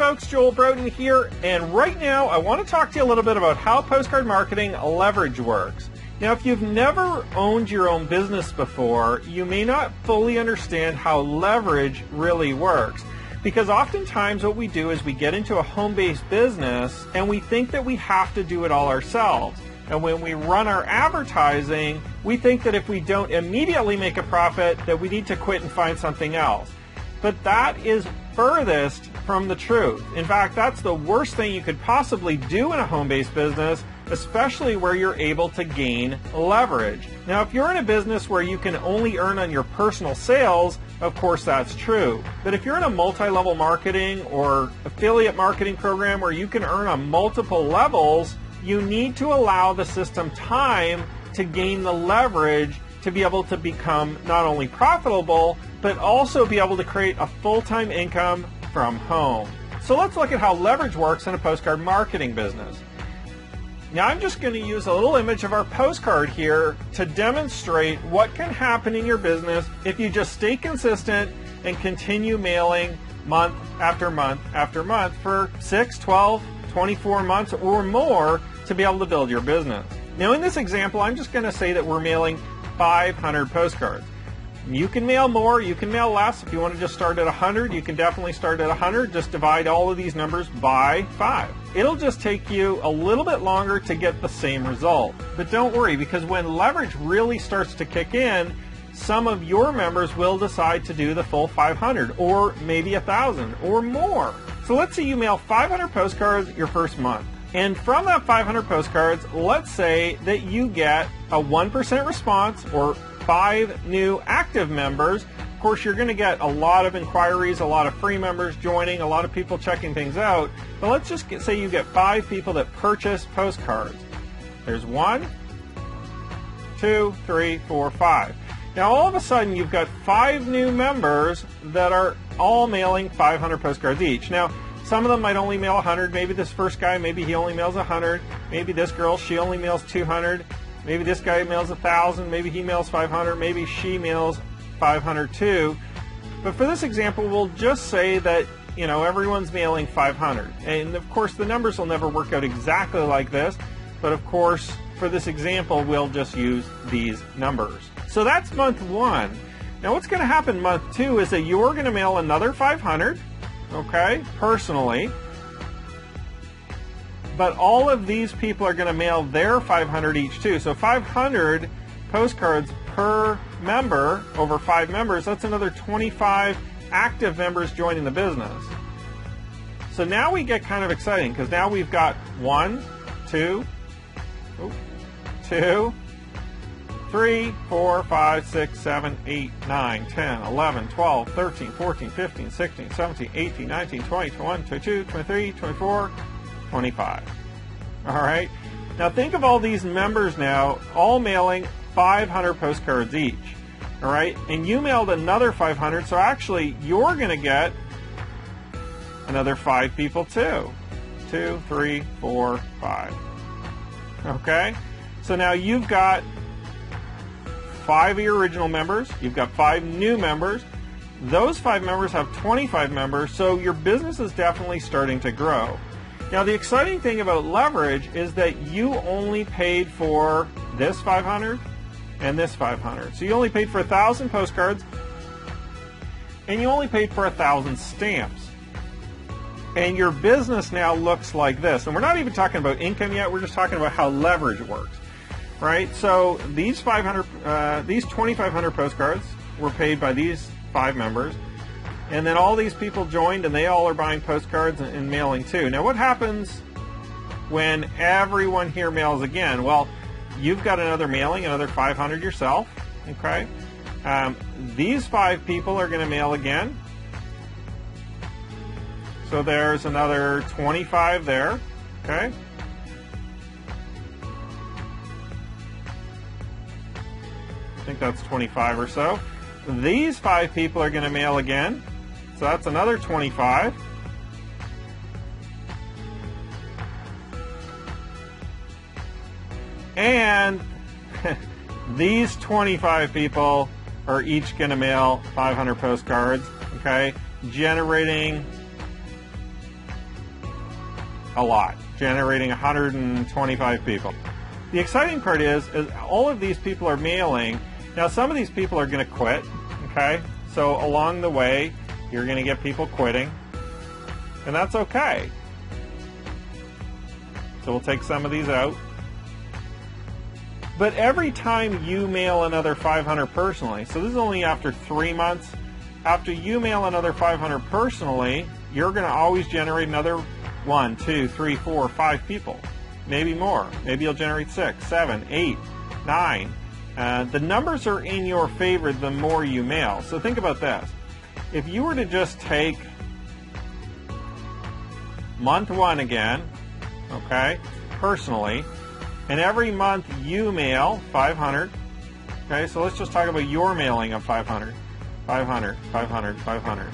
folks, Joel Broden here, and right now I want to talk to you a little bit about how postcard marketing leverage works. Now, if you've never owned your own business before, you may not fully understand how leverage really works. Because oftentimes what we do is we get into a home-based business and we think that we have to do it all ourselves. And when we run our advertising, we think that if we don't immediately make a profit, that we need to quit and find something else. But that is furthest from the truth. In fact, that's the worst thing you could possibly do in a home-based business, especially where you're able to gain leverage. Now, if you're in a business where you can only earn on your personal sales, of course that's true. But if you're in a multi-level marketing or affiliate marketing program where you can earn on multiple levels, you need to allow the system time to gain the leverage to be able to become not only profitable, but also be able to create a full-time income from home. So let's look at how leverage works in a postcard marketing business. Now I'm just going to use a little image of our postcard here to demonstrate what can happen in your business if you just stay consistent and continue mailing month after month after month for 6, 12, 24 months or more to be able to build your business. Now in this example, I'm just going to say that we're mailing 500 postcards. You can mail more, you can mail less. If you want to just start at 100, you can definitely start at 100. Just divide all of these numbers by 5. It'll just take you a little bit longer to get the same result. But don't worry, because when leverage really starts to kick in, some of your members will decide to do the full 500 or maybe 1,000 or more. So let's say you mail 500 postcards your first month. And from that 500 postcards, let's say that you get a 1% response or 5 new active members. Of course, you're going to get a lot of inquiries, a lot of free members joining, a lot of people checking things out. But let's just say you get 5 people that purchase postcards. There's 1, 2, 3, 4, 5. Now all of a sudden you've got 5 new members that are all mailing 500 postcards each. Now some of them might only mail 100. Maybe this first guy, maybe he only mails 100. Maybe this girl, she only mails 200. Maybe this guy mails 1,000. Maybe he mails 500. Maybe she mails 500 too. But for this example, we'll just say that, you know, everyone's mailing 500. And of course, the numbers will never work out exactly like this. But of course, for this example, we'll just use these numbers. So that's month 1. Now what's going to happen month 2 is that you're going to mail another 500, okay, personally. But all of these people are going to mail their 500 each too. So 500 postcards per member over 5 members, that's another 25 active members joining the business. So now we get kind of exciting because now we've got 1, 2, 3, 4, 5, 6, 7, 8, 9, 10, 11, 12, 13, 14, 15, 16, 17, 18, 19, 20, 21, 22, 23, 24, 25. All right. Now think of all these members now, all mailing 500 postcards each. All right. And you mailed another 500, so actually you're going to get another 5 people too. 2, 3, 4, 5. Okay. So now you've got 5 of your original members. You've got 5 new members. Those 5 members have 25 members, so your business is definitely starting to grow. Now the exciting thing about leverage is that you only paid for this 500 and this 500. So you only paid for 1,000 postcards and you only paid for 1,000 stamps. And your business now looks like this. And we're not even talking about income yet, we're just talking about how leverage works. Right? So these 2,500 postcards were paid by these 5 members. And then all these people joined and they all are buying postcards and mailing too. Now what happens when everyone here mails again? Well, you've got another mailing, another 500 yourself. Okay. These 5 people are going to mail again. So there's another 25 there. Okay. I think that's 25 or so. These 5 people are going to mail again. So that's another 25. And these 25 people are each going to mail 500 postcards, okay, generating a lot, generating 125 people. The exciting part is all of these people are mailing. Now, some of these people are going to quit, okay? So along the way, you're going to get people quitting, and that's okay. So we'll take some of these out. But every time you mail another 500 personally, so this is only after 3 months, after you mail another 500 personally, you're going to always generate another 1, 2, 3, 4, 5 people, maybe more. Maybe you'll generate 6, 7, 8, 9. The numbers are in your favor the more you mail. So think about this. If you were to just take month 1 again, okay, personally, and every month you mail 500, okay, so let's just talk about your mailing of 500, 500, 500, 500.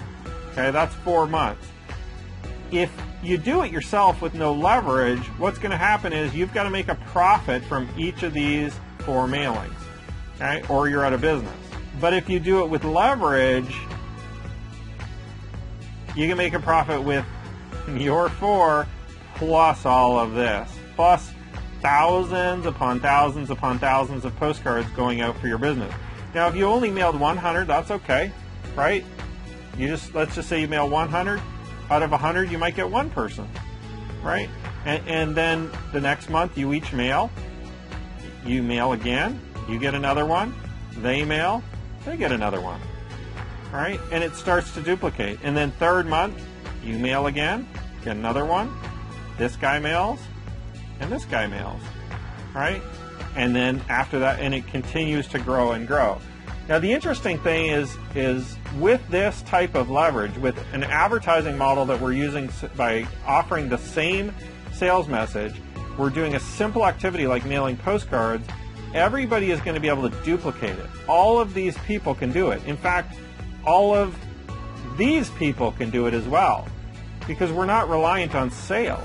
Okay, that's 4 months. If you do it yourself with no leverage, what's going to happen is you've got to make a profit from each of these 4 mailings, okay, or you're out of business. But if you do it with leverage, you can make a profit with your 4 plus all of this, plus thousands upon thousands upon thousands of postcards going out for your business. Now, if you only mailed 100, that's okay, right? Let's just say you mail 100. Out of 100, you might get 1 person, right? And then the next month, you each mail. You mail again, you get another one. They mail, they get another one, right? And it starts to duplicate. And then 3rd month, you mail again, get another one. This guy mails, and this guy mails, right? And then after that, and it continues to grow and grow. Now, the interesting thing is with this type of leverage, with an advertising model that we're using by offering the same sales message, we're doing a simple activity like mailing postcards, everybody is going to be able to duplicate it. All of these people can do it. In fact, all of these people can do it as well, because we're not reliant on sales.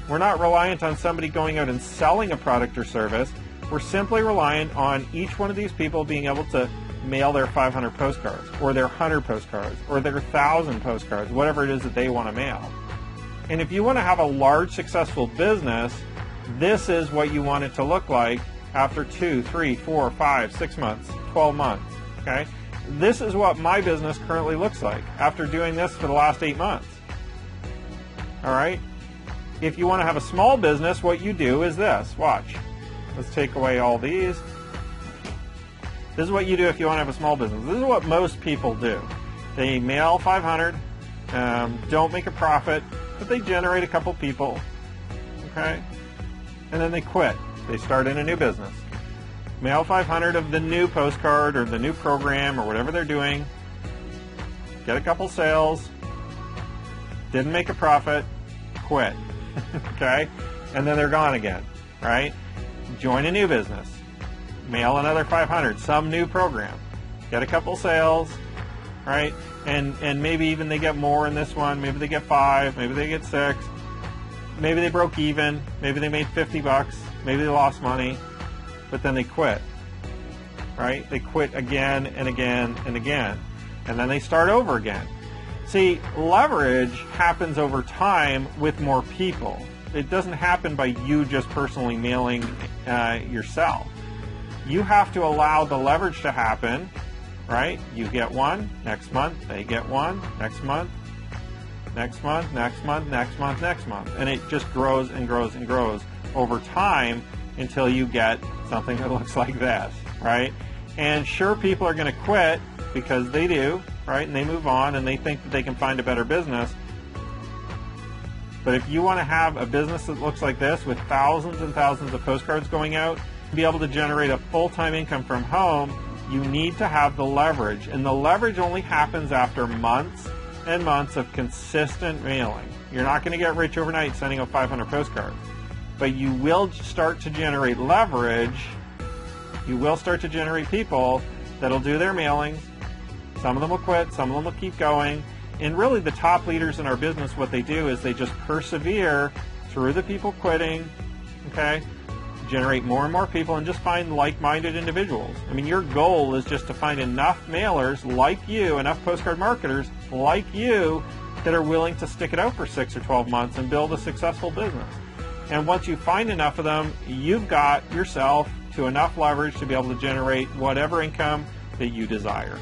We're not reliant on somebody going out and selling a product or service. We're simply reliant on each one of these people being able to mail their 500 postcards, or their 100 postcards, or their 1,000 postcards, whatever it is that they want to mail. And if you want to have a large, successful business, this is what you want it to look like after 2, 3, 4, 5, 6 months, 12 months, okay? This is what my business currently looks like after doing this for the last 8 months, all right? If you want to have a small business, what you do is this. Watch. Let's take away all these. This is what you do if you want to have a small business. This is what most people do. They mail 500, don't make a profit, but they generate a couple people, okay? And then they quit. They start in a new business. Mail 500 of the new postcard or the new program or whatever they're doing. Get a couple sales. Didn't make a profit. Quit. Okay? And then they're gone again, right? Join a new business. Mail another 500, some new program. Get a couple sales, right? And maybe even they get more in this one. Maybe they get 5, maybe they get 6. Maybe they broke even. Maybe they made $50. Maybe they lost money. But then they quit, right? They quit again and again and again. And then they start over again. See, leverage happens over time with more people. It doesn't happen by you just personally mailing yourself. You have to allow the leverage to happen, right? You get one, next month, they get one, next month, next month, next month, next month, next month. And it just grows and grows and grows over time until you get something that looks like this, right? And sure, people are going to quit because they do, right? And they move on and they think that they can find a better business. But if you want to have a business that looks like this with thousands and thousands of postcards going out, be able to generate a full-time income from home, you need to have the leverage. And the leverage only happens after months and months of consistent mailing. You're not going to get rich overnight sending out 500 postcards. But you will start to generate leverage. You will start to generate people that'll do their mailings. Some of them will quit, some of them will keep going. And really the top leaders in our business, what they do is they just persevere through the people quitting, okay? Generate more and more people and just find like-minded individuals. I mean, your goal is just to find enough mailers like you, enough postcard marketers like you, that are willing to stick it out for 6 or 12 months and build a successful business. And once you find enough of them, you've got yourself to enough leverage to be able to generate whatever income that you desire.